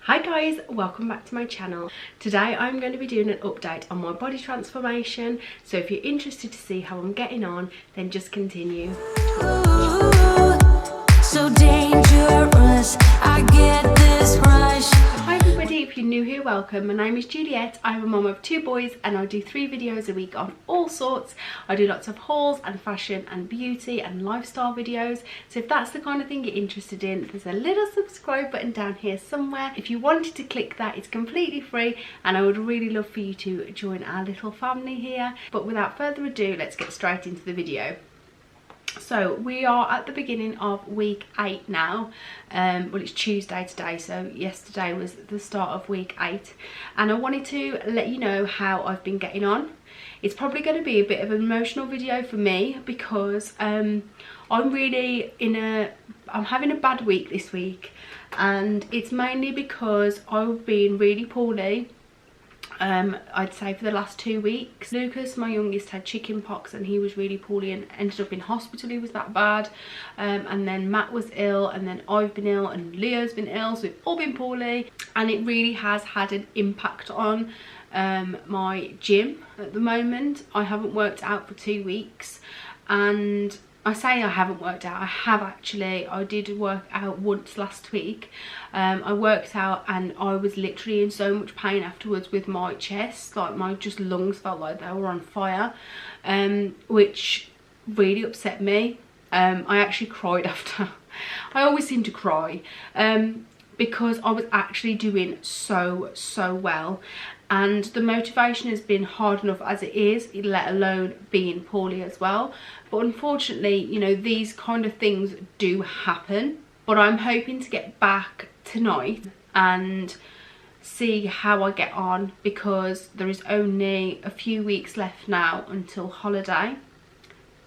Hi guys, welcome back to my channel. Today I'm going to be doing an update on my body transformation, so if you're interested to see how I'm getting on, then just continue. So dangerous, I get this rush. Hi everybody, if you're new here, welcome. My name is Juliette. I'm a mum of 2 boys and I do 3 videos a week on all sorts. I do lots of hauls and fashion and beauty and lifestyle videos. So if that's the kind of thing you're interested in, there's a little subscribe button down here somewhere. If you wanted to click that, it's completely free and I would really love for you to join our little family here. But without further ado, let's get straight into the video. So we are at the beginning of week 8 now. Well, it's Tuesday today, so yesterday was the start of week 8, and I wanted to let you know how I've been getting on. It's probably going to be a bit of an emotional video for me because I'm having a bad week this week, and it's mainly because I've been really poorly. I'd say for the last 2 weeks. Lucas, my youngest, had chicken pox and he was really poorly and ended up in hospital. He was that bad. And then Matt was ill, and then I've been ill, and Leo's been ill, so we've all been poorly, and it really has had an impact on my gym at the moment. I haven't worked out for 2 weeks, and I say I haven't worked out, I have actually. I did work out once last week. I worked out and I was literally in so much pain afterwards with my chest, like my lungs felt like they were on fire, which really upset me. I actually cried after. I always seem to cry because I was actually doing so well, and the motivation has been hard enough as it is, let alone being poorly as well. But unfortunately, you know, these kind of things do happen. But I'm hoping to get back tonight and see how I get on, because there is only a few weeks left now until holiday.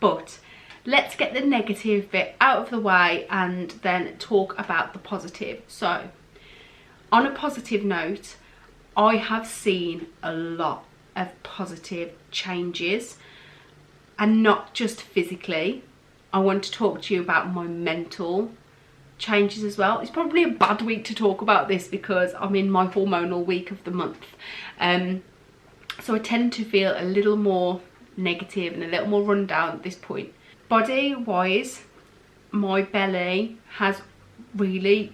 But let's get the negative bit out of the way and then talk about the positive. So on a positive note, I have seen a lot of positive changes, and not just physically. I want to talk to you about my mental changes as well. It's probably a bad week to talk about this because I'm in my hormonal week of the month. So I tend to feel a little more negative and a little more run down at this point. Body wise, my belly has really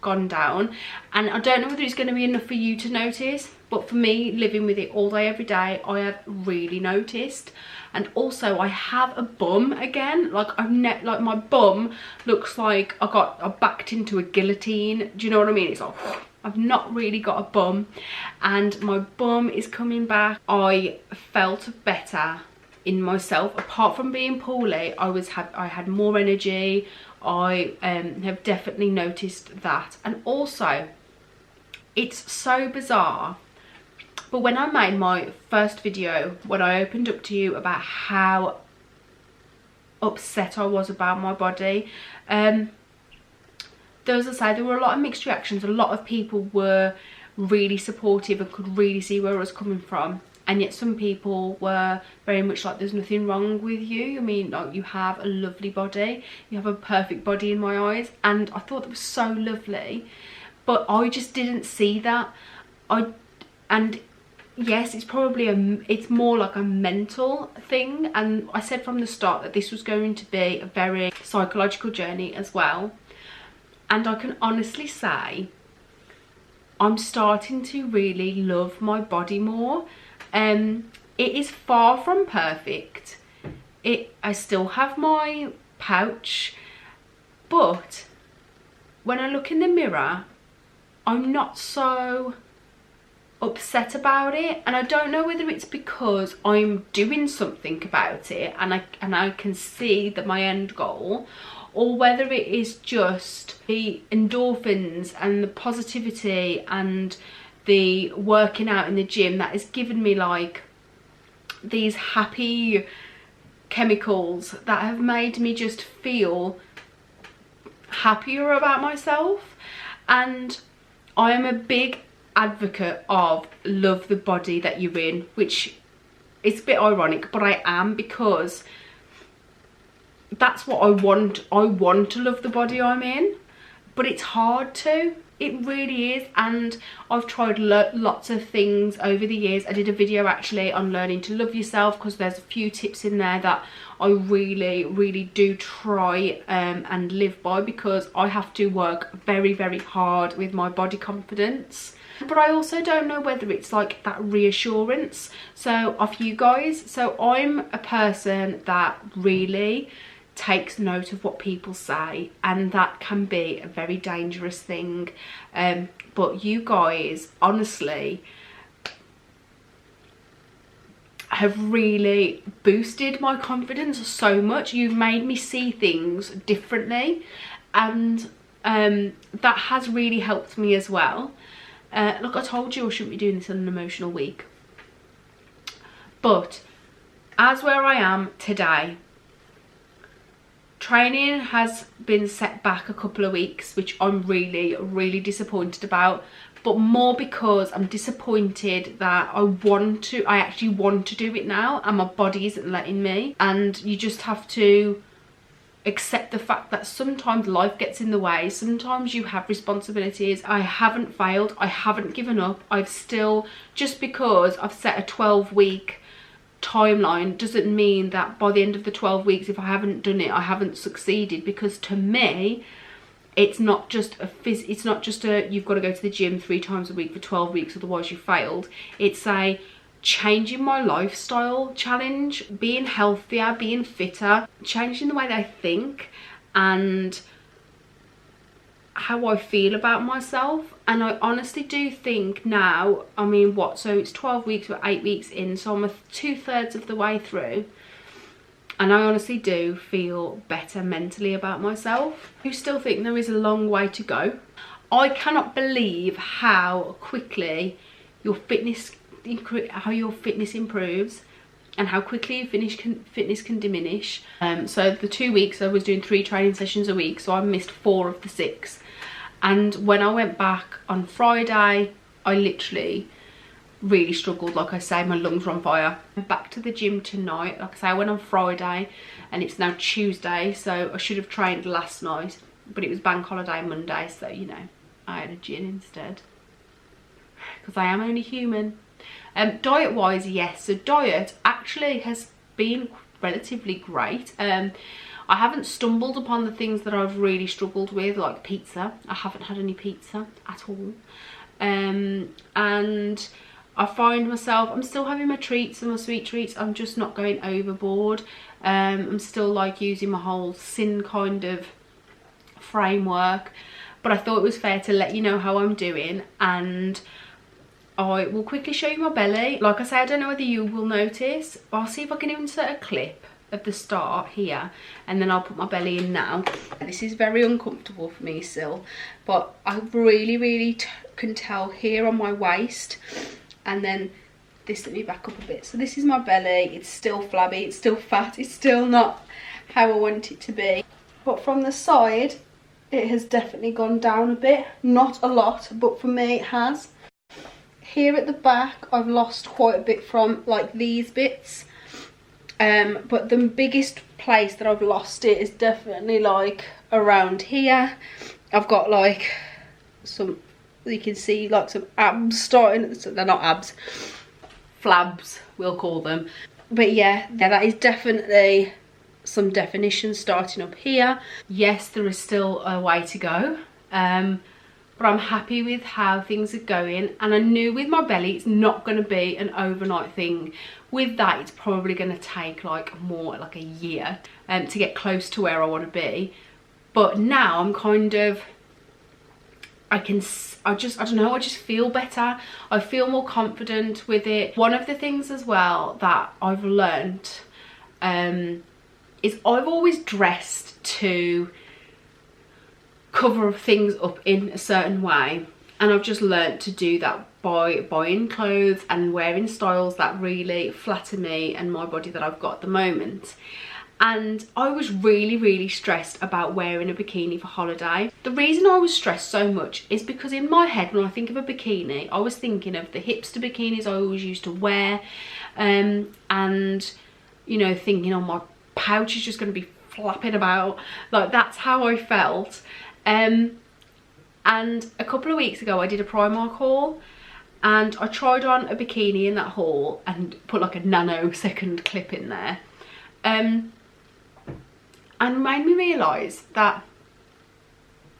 gone down, and I don't know whether it's going to be enough for you to notice, but for me, living with it all day every day, I have really noticed. And also I have a bum again. Like my bum looks like I backed into a guillotine. Do you know what I mean? It's like I've not really got a bum, and my bum is coming back. I felt better in myself. Apart from being poorly, I had more energy. I have definitely noticed that. And also, it's so bizarre, but when I made my first video, when I opened up to you about how upset I was about my body, there were a lot of mixed reactions. A lot of people were really supportive and could really see where I was coming from, and yet some people were very much like, there's nothing wrong with you. I mean, like, you have a lovely body, you have a perfect body in my eyes. And I thought that was so lovely, but I just didn't see that. And yes, it's probably it's more like a mental thing, and I said from the start that this was going to be a very psychological journey as well. And I can honestly say I'm starting to really love my body more. It is far from perfect. I still have my pouch, but when I look in the mirror, I'm not so upset about it. And I don't know whether it's because I'm doing something about it and I can see that my end goal, or whether it is just the endorphins and the positivity and the working out in the gym that has given me like these happy chemicals that have made me just feel happier about myself. And I am a big advocate of love the body that you're in, which is a bit ironic, but I am, because that's what I want. I want to love the body I'm in, but it's hard to. It really is. And I've tried lots of things over the years. I did a video actually on learning to love yourself, because there's a few tips in there that I really do try and live by, because I have to work very hard with my body confidence. But I also don't know whether it's like that reassurance so of you guys. So I'm a person that really takes note of what people say, and that can be a very dangerous thing. But you guys honestly have really boosted my confidence so much. You've made me see things differently, and that has really helped me as well. Look, I told you I shouldn't be doing this on an emotional week, but as where I am today, training has been set back a couple of weeks, which I'm really disappointed about, but more because I'm disappointed that I actually want to do it now, and my body isn't letting me. And you just have to accept the fact that sometimes life gets in the way, sometimes you have responsibilities. I haven't failed, I haven't given up. I've still, just because I've set a 12-week timeline doesn't mean that by the end of the 12 weeks, if I haven't done it, I haven't succeeded. Because to me, it's not just a you've got to go to the gym 3 times a week for 12 weeks, otherwise you failed. It's a changing my lifestyle challenge, being healthier, being fitter, changing the way that I think and how I feel about myself. And I honestly do think now, I mean, what, so it's 12 weeks, we're 8 weeks in, so I'm 2/3 of the way through, and I honestly do feel better mentally about myself. I still think there is a long way to go. I cannot believe how quickly your fitness improves and how quickly your fitness can diminish. So the 2 weeks I was doing 3 training sessions a week, so I missed 4 of the 6. And when I went back on Friday, I literally really struggled. Like I say, my lungs were on fire. I'm back to the gym tonight. Like I say, I went on Friday and it's now Tuesday, so I should have trained last night, but it was bank holiday Monday, so you know, I had a gin instead, because I am only human. Diet wise, yes, so diet actually has been relatively great. I haven't stumbled upon the things that I've really struggled with, like pizza. I haven't had any pizza at all. And I find myself, I'm still having my treats and my sweet treats, I'm just not going overboard. I'm still like using my whole sin kind of framework, but I thought it was fair to let you know how I'm doing. And I will quickly show you my belly. Like I say, I don't know whether you will notice. I'll see if I can insert a clip of the start here, and then I'll put my belly in now. This is very uncomfortable for me still, but I really can tell here on my waist, and then this, let me back up a bit. So this is my belly. It's still flabby, it's still fat, it's still not how I want it to be. But from the side, it has definitely gone down a bit. Not a lot, but for me it has. Here at the back, I've lost quite a bit from like these bits. But the biggest place that I've lost it is definitely like around here. I've got like some, you can see like some abs starting, they're not abs, flabs we'll call them. But yeah, that is definitely some definition starting up here. Yes, there is still a way to go, but I'm happy with how things are going. And I knew with my belly it's not going to be an overnight thing. With that, it's probably going to take like more like a year to get close to where I want to be. But now I'm kind of, I don't know, I just feel better. I feel more confident with it. One of the things as well that I've learnt is I've always dressed to cover things up in a certain way, and I've just learnt to do that by buying clothes and wearing styles that really flatter me and my body that I've got at the moment. And I was really stressed about wearing a bikini for holiday. The reason I was stressed so much is because in my head, when I think of a bikini, I was thinking of the hipster bikinis I always used to wear, and you know, thinking, oh, my pouch is just going to be flapping about. Like, that's how I felt. And a couple of weeks ago I did a Primark haul, and I tried on a bikini in that haul and put like a nanosecond clip in there, and made me realise that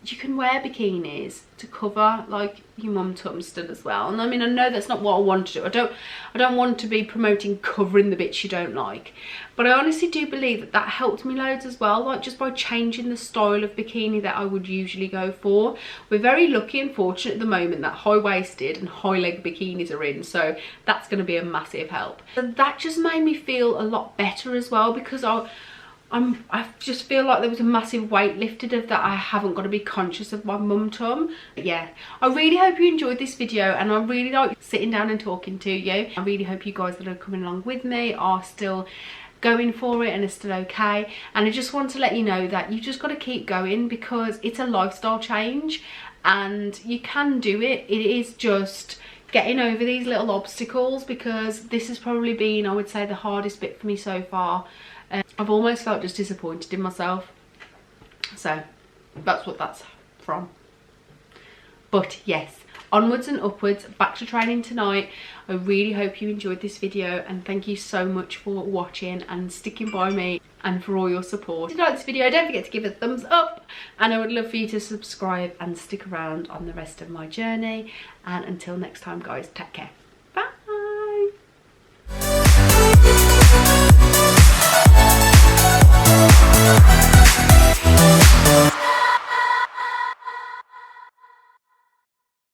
you can wear bikinis to cover like your mum tum stud as well. And I mean, I know that's not what I want to do. I don't want to be promoting covering the bits you don't like, but I honestly do believe that that helped me loads as well, like just by changing the style of bikini that I would usually go for. We're very lucky and fortunate at the moment that high-waisted and high-leg bikinis are in, so that's going to be a massive help. And that just made me feel a lot better as well, because I just feel like there was a massive weight lifted of that I haven't got to be conscious of my mum tum. Yeah, I really hope you enjoyed this video, and I really like sitting down and talking to you. I really hope you guys that are coming along with me are still going for it and are still okay. And I just want to let you know that you just got to keep going, because it's a lifestyle change and you can do it. It is just getting over these little obstacles, because this has probably been, I would say, the hardest bit for me so far. I've almost felt just disappointed in myself, so that's what that's from. But yes, onwards and upwards, back to training tonight. I really hope you enjoyed this video, and thank you so much for watching and sticking by me, and for all your support. If you like this video, don't forget to give it a thumbs up, and I would love for you to subscribe and stick around on the rest of my journey. And until next time guys, take care.